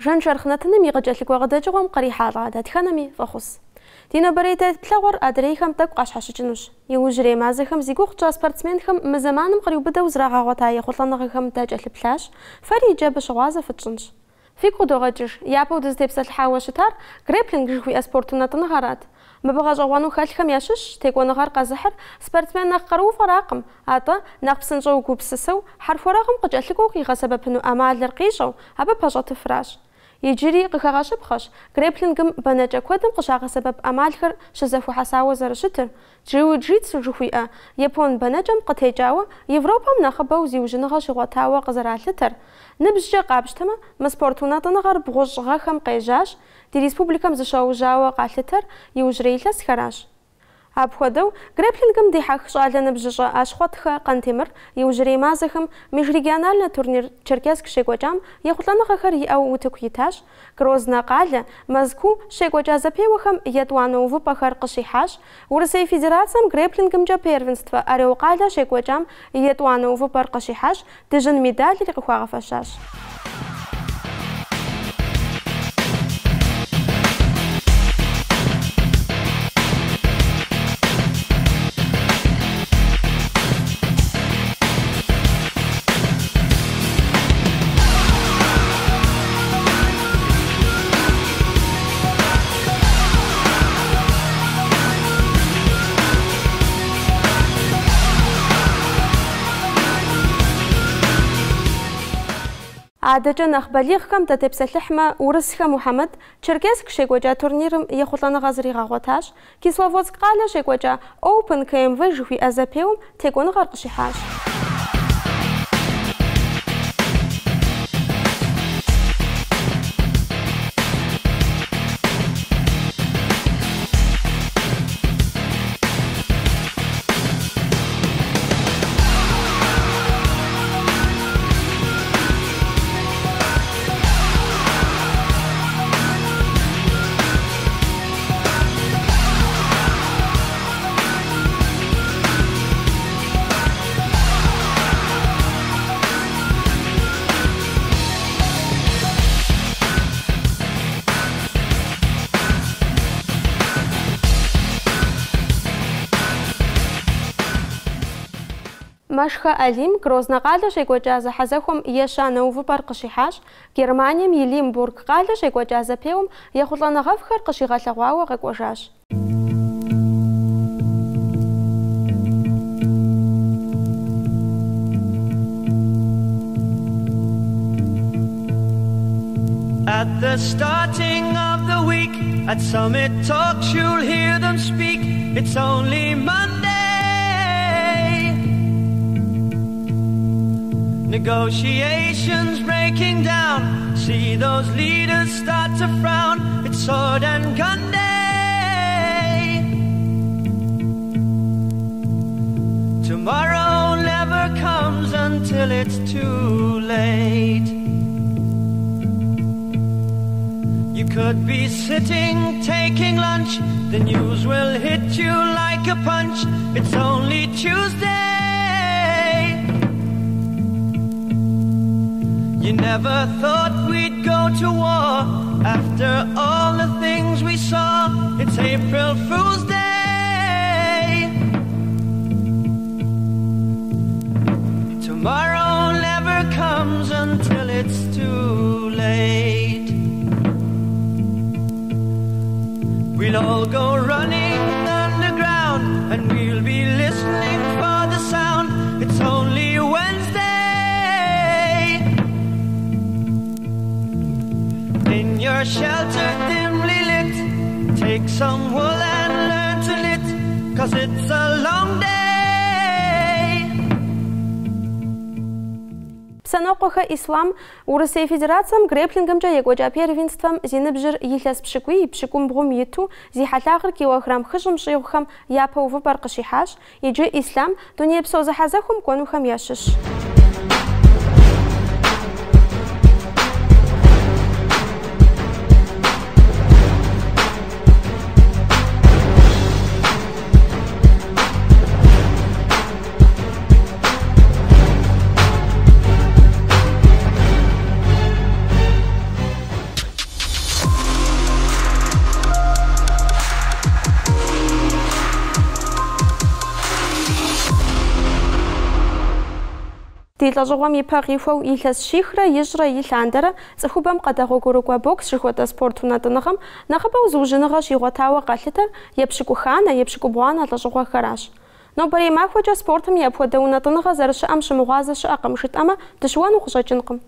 Жан шархнатыны миғаджатлик вағадажығым қарихалға датханами вахус. Дина барейта тлағыр адрейхам так қашашычынуш. Еужіре мазыхам зигуқча спортсменхам мазаманым қариубыда узрағағатайы құтланығыхам тәжәтлі пляж, фари джабы шуаза фытчынш. Фику доғаджыш, япау дыздепсал хауашытар, греплинг жихуи аспортунатын ғарад. Мабағажауану халхам яшыш, текуанығар қазахар, спортсмен наққару фарақым, ата нақпсын жау көпсісау, харфорағым қыжатлік оқиға сабапыну амалер қишау, абы пажаты фраж. Ежири қықағашып қаш, греплингім банача көдім қышаға сабап амалхар шызафу хасауы зарышытыр. Жиу джитсу жухуиа, Япон баначам қытайжауы, Европам нақыбау зиужыныға шығуатауы қызаралытыр. Ныбжжа қабштыма, маспортунатынығар бұғышыға хам қайжаш, ди республикам зашау жауы қалытыр, еужірейлас хараш. Абходау, греплингім дихақ шаланы бжыжы ашқуатыға қантемір, еужіремазыхым межрегиональный турнир Черкесск шегуачам, ехутланыға қар еау утык еташ, Грозна қалы, Мазку шегуача запевахам етуану выпахар қышихаш, Урысай федерациям греплингім жа первенство, ареу қалы шегуачам етуану выпар қышихаш, дыжын медаль рекуаға фашаш. Адачан ахбалихкам татепсалихма Урысха Мухаммад Черкесск шегуача турнирым ехутланы ғазыриға ғоташ, Кисловодск қалы шегуача Open KMV жухи азапеум текуны ғарқышихаш. Машха Алим, Грозна қалы шегуача хазахум ешана увыпар қышихаш, Германиям Елимбург қалы шегуача запеум ехутланы ғавхар қышиғалағуауа ғакуажаш. At the starting of the week, at Summit Talks you'll hear them speak. It's only Monday. Negotiations breaking down, see those leaders start to frown. It's sword and gun day. Tomorrow never comes until it's too late. You could be sitting taking lunch, the news will hit you like a punch. It's only Tuesday. You never thought we'd go to war after all the things we saw. It's April Fool's Day. Tomorrow never comes until it's too late. We'll all go running underground and we'll be listening for the sound. It's only Wednesday. In your shelter dimly lit, take some wool and learn to knit, 'cause it's a long day. Псанокоха ислам Урысай федерациям греплингам жа егуача первенствам зеныбжыр елас пшикуи пшикум бғум ету зихалағыр килограмм хыжым шиғухам япа увыбар қышихаш, еджи ислам дуния псоза хазахум конухам яшыш. Ди лажгъуэм и пэ къихуэу илъэс щихрэ ищӏрэ илъандэрэ цӏыхубэм къэдэгъуэгурыкӏуэ бокс жыхуэдэ спорт унэтӏыныгъэм нэхъыбэу зыужьыныгъэ щигъуэтауэ къэлъытэр епщыкӏуханэ, епщыкӏубгъуанэ лӏэщӏыгъуэхэращ. Нобэрей махуэкӏэ спортым и апхуэдэ унэтӏыныгъэ зэрыщыӏэм щымыгъуазэ щыӏэкъым жытӏэмэ, дыщыуэну къыщӏэкӏынкъым.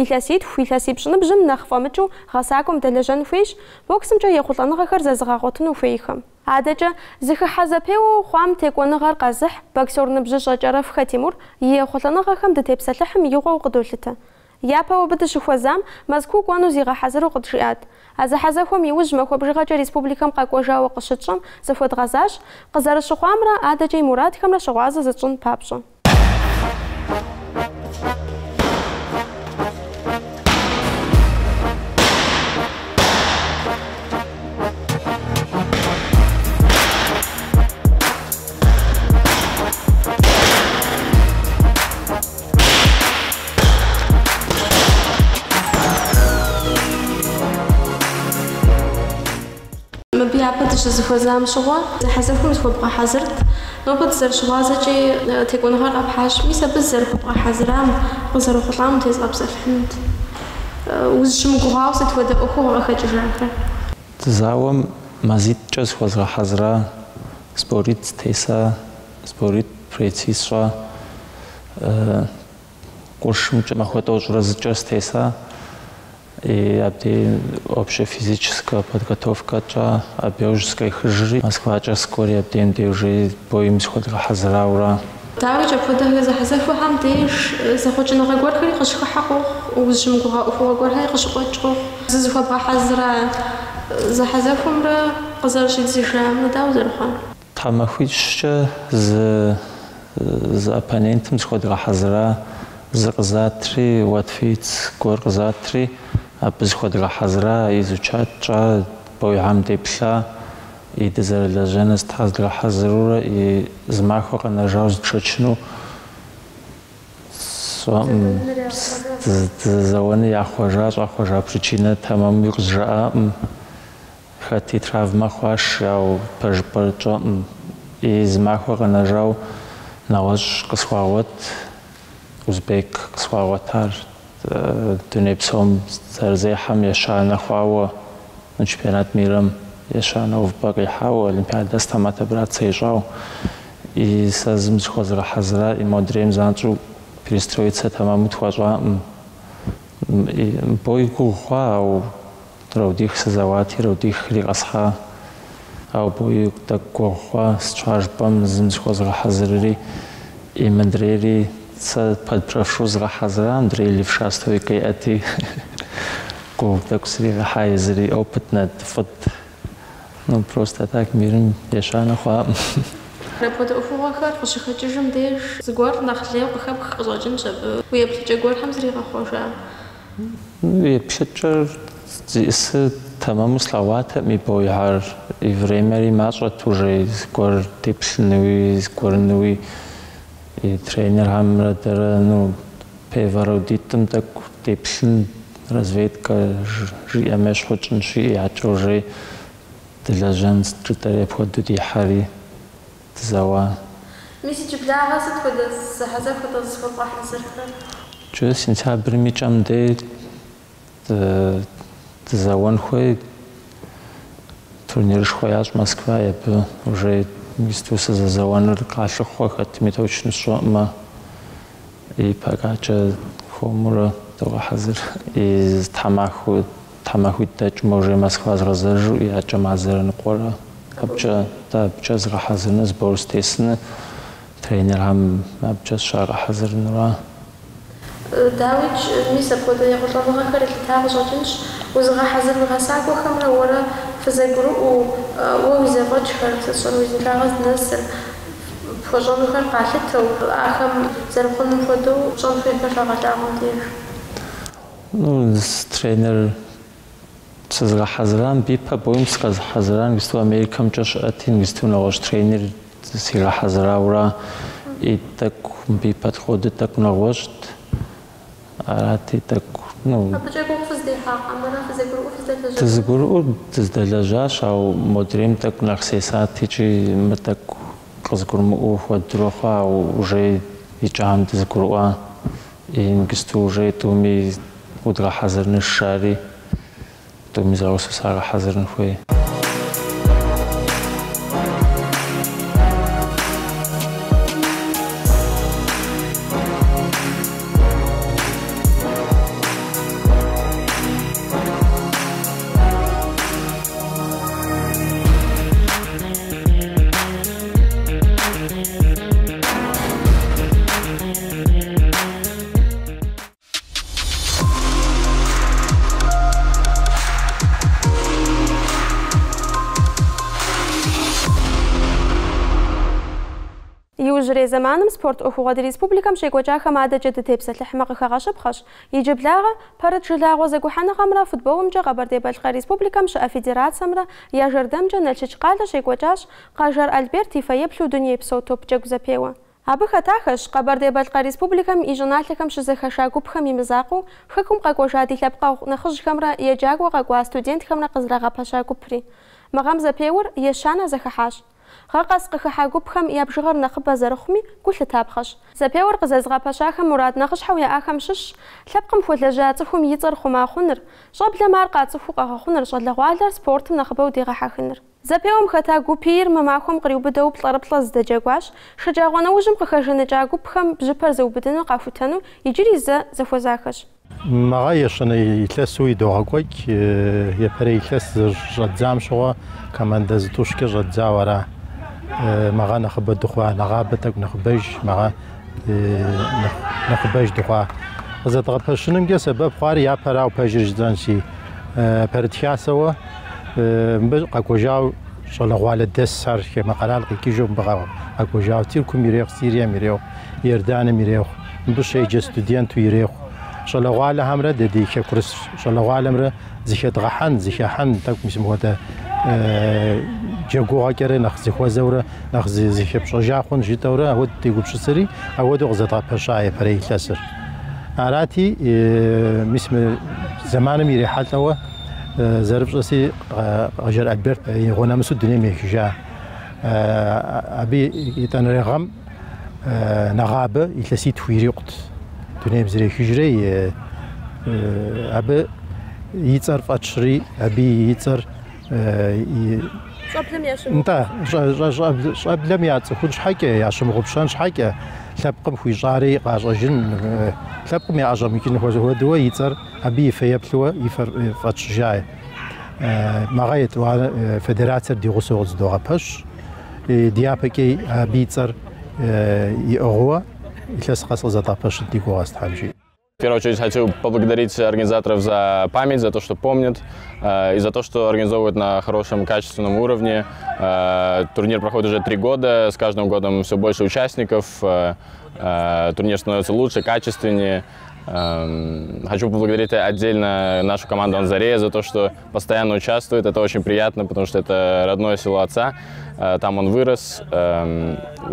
Илъэситху, илъэс ипщӏыныбжьым нэхъ фӏэмыкӏыу гъэсакӏуэм дэлэжьэн хуейщ БОКСымкӏэ ехъулӏэныгъэхэр зэзыгъэгъуэтыну хуейхэм. Адэкӏэ зыхыхьэ зэпеуэу хъуам текӏуэныгъэр къэзыхь боксер ныбжьыщӏэ Кӏэрэфхэ Тимур и ехъулӏэныгъэхэм дытепсэлъыхьым игъуэу къыдолъытэ. Япэ абы дыщыхуэзам Мэзкуу кӏуэну зигъэхьэзыру къыджиӏат. А зэхьэзэхуэм иужь махуэ республикэм къэкӏуэжауэ къыщытщӏым зыхуэдгъэзащ, къызэрыщыхъуамрэ адэкӏэ и мурадхэмрэ щыгъуазэ зытщӏын папщӏэ. Япэ дыщызыхуэзам щыгъуэ зэхьэзэхуэм зыхуэбгъэхьэзырт. Нобэ дызэрыщыгъуазэкӏи текӏуэныгъэр къэпхьащ. Мис абы зэрыхуэбгъэхьэзырам къызэрыхъулӏам тезгъэпсэлъыхьынт. Узыщымыгугъауэ сыт хуэдэ ӏуэхугъуэ къыхэкӏыжахэр? Зауэм мазитӏкӏэ схуэзгъэхьэзыра, споритӏ теса, споритӏ прецисщӏэ, къуршымкӏэ махуэ тӏощӏрэ зыкӏэ стеса. И абдей общефизическая подготовка, абдей уже скайхыжри, Москвача скорее абдей уже боим сходгъэхьэзырауэ. Дауи кӏапхуэдэхэр зэхьэзэхуэхэм деж зэхъуэкӏыныгъэ гуэрхэри къыщыхыхьэ хъугъу, узыщымыгугъа ӏуэхугъуэ гуэрхэри къыщыкъуэкӏ хъугъу. Зызыхуэбгъэхьэзыра зэхьэзэхуэмрэ къызэрыщӏидзыжам дауэ зэрыхъуар? Тхьэмахуитӏкӏэ зы оппонентым зыхуэдгъэхьэзыра, зы къызатри, уэтфиц гуэр къызатри, абы зыхуэдгъэхьэзыра, изучаткӏэ, боигъэм деплъа, и дызэрылэжьэныр зытхьэздгъэхьэзырурэ, и зы махуэ къэнэжауэ зытшэчыну, зэуэны щӏахъуэжа причинэ тэмэму къызжаӏаӏым. Хэти травмэ хъуащ, яу пэжыпӏэркӏэӏым. И зы махуэ къэнэжауэ нэгъуэщӏ къысхуагъуэт, Узбек къысхуагъуэтар, дуней псом зэрызехьэм ещанэ хъуауэ, чемпионат мирым ещанэ увыпӏэ къихьауэ, Олимпиадэ стаматобратцэ ищӏауэ. И сэ зым зыхуэзгъэхьэзыра, и модрейм занщӏэу перестроицэ тэмэму тхуэщӏаӏым. Бой гугъу хъуа, ауэ Раудих сызэуати, Раудихри къэсхьа. Ауэ бой тӏэкӏу гугъу хъуа, сщхьа жыпӏэм зым зыхуэзгъэхьэзырри, и мындрейри сэ пэдпрэфшу згъэхьэзыра, Андрей Левша стойкэ иӏэти, гугъу тӏэкӏу сригъэхьа, езыри опытнэ, фӏыт. Ну, просто так мирым ещанэ хъуаӏым. Апхуэдэ ӏуэхугъуэхэр къыщыхэкӏыжым деж зыгуэр нэхъ лейуэ къыхэпх къыщӏэкӏынщ абы. Уи еплъыкӏэ гуэрхэм зригъэхъуэжа? Еплъыкӏэр зиӏысыр тэмэму слъэгъуатэӏым, и боигъэр, и времэри мащӏэт уже зыгуэр теплъынууи, зыгуэрынууи. И тренерхэмрэ дэрэ, певэродитӏым тӏэкӏу теплъын, разведкэ жиӏэми щхъуэкӏынщи, ятӏкӏэ уже дылэжьэн джытӏэри апхуэдэу дихьэри дызэуа. Мис иджыблагъэ сыт хуэдэ зэхьэзэхуэ зыхуэбгъэхьэзырхэр? Сентябрым икӏэм дей дызэуэн хуей, турнирышхуэ ящӏ Москва, абы уже мисту сызэзэуэныр къалъыхъуэ, хэтми точно сщӏэӏымэ, и пэкӏакӏэ хуэмурэ догъэхьэзыр. И тхьэмахуитӏ дэкӏмэ уже Москва згъэзэжу, и ӏэкӏэ мазэрэ ныкъуэрэ. Абыкӏэ згъэхьэзырныр, збор стесыныр, тренерхэм абыкӏэ щагъэхьэзырынура. Дауич мис апхуэдэ ехъулӏэныгъэхэр илъыта къыщӏэкӏынщ. Узыгъэхьэзыр уигъэсакӏуэхэмрэ уэрэ фызэгурыӏуэу уэ уи зэфӏэкӏхэр, сыщӏэну уи зыншагъэ здынэсыр, пхуэщӏэнухэр къалъытэу, ахэм зэрыхъуным хуэдэу щӏэн хуейхэр щагъэлъагъуэм деж. Тренер сызгъэхьэзырам бипэ боим сыкъэзыхьэзыра, ингисту Америкэмкӏэ щыӏэти, ингисту нэгъуэщӏ тренер сигъэхьэзырауэ, и тӏэкӏу бипэ тхуэдэ тӏэкӏу нэгъуэщӏт. Арати тӏэкӏу. Абыкӏэ гугъу фыздехьакъэмрэ фызэгурыӏуэу фыздэлэжьа? Фызэгурыӏуэу дыздэлэжьащ, ауэ модрейм тӏэкӏу нэхъ сесатичи, мы тӏэкӏу къызгурымыӏуэу хуэдурэ хъуа, уже икӏам дызэгурыӏуа. ингисту уже туми удра хазерны шари туми заусу сара хазерны хуй. يوجري زمانم سبورت أخوة ريسبوبليكام شيكوجاخا مادة جد تبسة لحمق خغاش بخش يجيب لاغا بارت جلاغو زكو حنا غمرا فوتبول مجا غبر دي بالخا ريسبوبليكام شا فيدرات سمرا يا جردمجا نلشج قالة شيكوجاش قاجر ألبرتي فيبلو دنيا بسو توب جاكو زبيوا أبخا تاخش قبر دي بالخا ريسبوبليكام إيجنالكام شزخا شاكو بخم يمزاقو خكم قاقو جادي لبقاو نخش خمرا يجاغو قاقوا ستودنت خمرا قزراغا باشاكو بري مغام زبيور يشانا زخحاش خاقاس قخحاقو بخم يابجغر نخبا زرخمي كل تابخش زبيور قزازغا باشاخم مراد نخش حويا آخم شش لبقم فوتلجاتفهم يترخما خنر شابلا مارقاتفو قاقا خنر شغلغوالر سبورت نخبا وديغا حاخنر زبيوم خطاقو بير مماخم قريو بدو بطلربطلز دجاقواش شجاغوانا وجم قخشن جاقو بخم بجبر زو بدنو قافوتانو يجري زفوزاخش مغايش أنا يتلسوي دوغاقوك يبري يتلس جدزام شغا كمان دزتوش كي جدزا ورا مغا نخبا دخوا نغابتك نخباج مغا نخباج دخوا إذا تغبشنم جا سبب خواري يا براو باجر جدان شي برتياسوا قاكوجاو شغل الدس صار كما قال كي جو بغاو قاكوجاو تيركم ميريخ سيريا ميريخ يردان ميريخ بشي جستوديانت ويريخ شغل غواله همره ددي كورس شغل غواله همره زيك تغحن زيك حن تاك مسموه ده جاكوها كره نخزي خوازوره نخزي زيك بشجاع خون جيتوره هو تيجو بشسري هو دو غزتا بشاي بري كسر عراتي مسم زمان ميري حالتوا زرب شسي اجر البرت يغونا مسو الدنيا ميكجا ابي يتنرغم نغابه يتلسي تويريقت دنيا بزري هجري ابي يتصر فاتشري ابي يتصر شابلم يا شمو انت شابلم يا تكون شحكه يا شمو بشان شحكه تلبقم في جاري قاجن تلبقم يا اجر يمكن هو دو يتصر ابي فيبلو يفر فاتشجاي مغايت فدراسه دي غسوز دوغابش ديابكي ابي يتصر يغوا В первую очередь хочу поблагодарить организаторов за память, за то, что помнят, и за то, что организовывают на хорошем, качественном уровне. Турнир проходит уже 3 года, с каждым годом все больше участников, турнир становится лучше, качественнее. Хочу поблагодарить отдельно нашу команду «Анзарея» за то, что постоянно участвует. Это очень приятно, потому что это родное село отца. Там он вырос.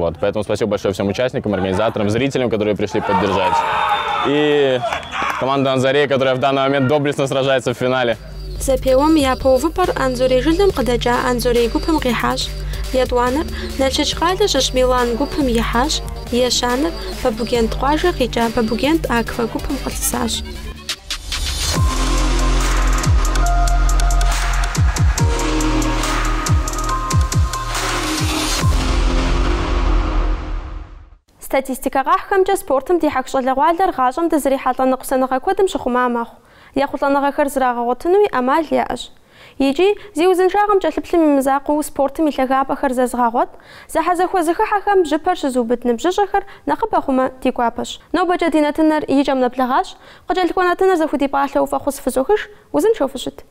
Вот. Поэтому спасибо большое всем участникам, организаторам, зрителям, которые пришли поддержать. И команду «Анзарея», которая в данный момент доблестно сражается в финале. زبيوم يا بوفبر أنزوري جلدم قدجا أنزوري جوبهم قيحاش يدوانر نلشج قالة جش ميلان جوبهم يحاش يشانر ببوجنت قاجة قيجا ببوجنت أكفا جوبهم قلصاش ستاتيستيكا غاحكم جا سبورتم دي حق شغل غوالر غاجم دزري حاطا نقصنا غاكودم شخوما ماخو ياخذ لنا غاكر زراغا غوتنوي أمال ياج يجي زيوزن شاغم جلبلم مزاقو سبورتم يلغاب أخر زغاغوت زحزخو زخحكم جبرش زوبتنم جشخر نقبخوما تيكوابش نو بجدينة تنر يجم نبلغاش قجل كونا تنر زفو دي باحلو فخص فزوخش وزن شوفشت